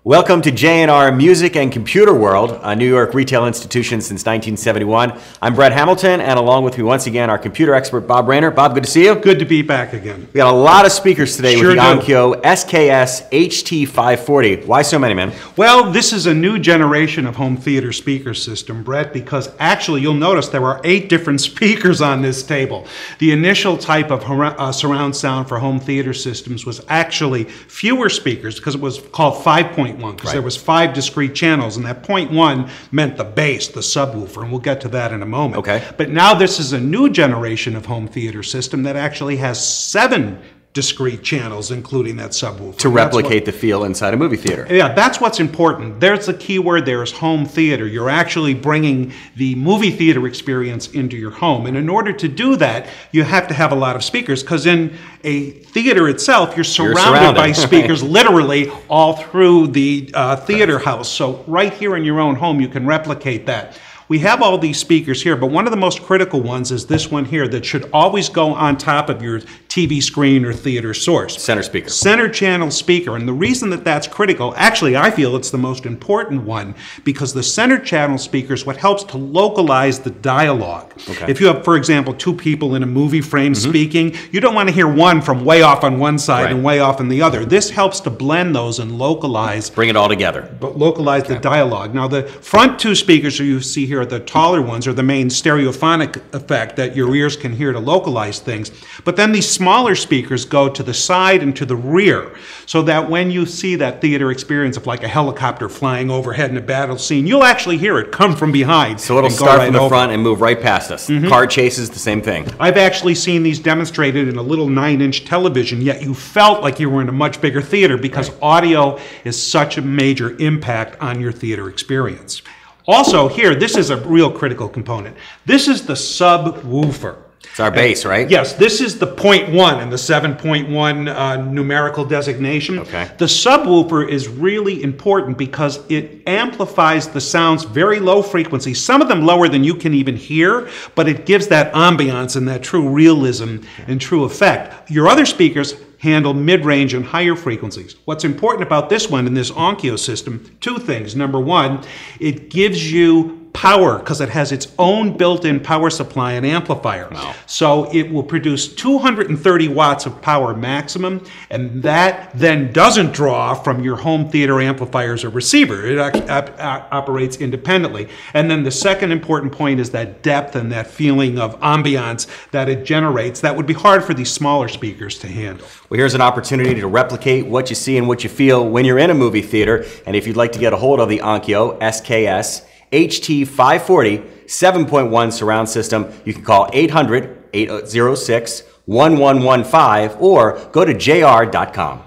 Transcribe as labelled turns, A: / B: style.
A: Welcome to J&R Music and Computer World, a New York retail institution since 1971. I'm Brett Hamilton, and along with me once again, our computer expert, Bob Rayner. Bob, good to see you.
B: Good to be back again.
A: We got a lot of speakers today
B: Sure
A: with the
B: do.
A: Onkyo SKS HT540. Why so many, man?
B: Well, this is a new generation of home theater speaker system, Brett, because actually you'll notice there are 8 different speakers on this table. The initial type of surround sound for home theater systems was actually fewer speakers because it was called 5.1, because there was 5 discrete channels, and that 0.1 meant the bass, the subwoofer, and we'll get to that in a moment.
A: Okay.
B: But now this is a new generation of home theater system that actually has 7 discrete channels, including that subwoofer.
A: To replicate the feel inside a movie theater.
B: Yeah, that's what's important. There's the key word there is home theater. You're actually bringing the movie theater experience into your home. And in order to do that, you have to have a lot of speakers, because in a theater itself, you're surrounded by speakers literally all through the theater house. So right here in your own home, you can replicate that. We have all these speakers here, but one of the most critical ones is this one here that should always go on top of your TV screen or theater source.
A: Center speaker. Center
B: channel speaker. And the reason that that's critical, actually I feel it's the most important one, because the center channel speaker is what helps to localize the dialogue.
A: Okay.
B: If you have, for example, 2 people in a movie frame speaking, you don't want to hear one from way off on one side and way off on the other. This helps to blend those and localize.
A: Bring it all together.
B: But localize the dialogue. Now the front 2 speakers you see here, the taller ones, are the main stereophonic effect that your ears can hear to localize things. But then these smaller speakers go to the side and to the rear, so that when you see that theater experience of like a helicopter flying overhead in a battle scene, you'll actually hear it come from behind.
A: So it'll start from the front and move right past us. Car chases, the same thing.
B: I've actually seen these demonstrated in a little 9-inch television, yet you felt like you were in a much bigger theater, because audio is such a major impact on your theater experience. Also here, this is a real critical component. This is the subwoofer.
A: It's our bass, right?
B: Yes, this is the 0.1 in the 7.1 numerical designation.
A: Okay.
B: The subwoofer is really important because it amplifies the sounds very low frequency, some of them lower than you can even hear, but it gives that ambiance and that true realism and true effect. Your other speakers handle mid-range and higher frequencies. What's important about this one in this Onkyo system, 2 things. Number 1, it gives you power because it has its own built-in power supply and amplifier.
A: Wow.
B: So it will produce 230 watts of power maximum, and that then doesn't draw from your home theater amplifiers or receiver. It operates independently. And then the second important point is that depth and that feeling of ambiance that it generates that would be hard for these smaller speakers to handle.
A: Well, here's an opportunity to replicate what you see and what you feel when you're in a movie theater. And if you'd like to get a hold of the Onkyo SKS HT540 7.1 surround system, you can call 800-806-1115 or go to jr.com.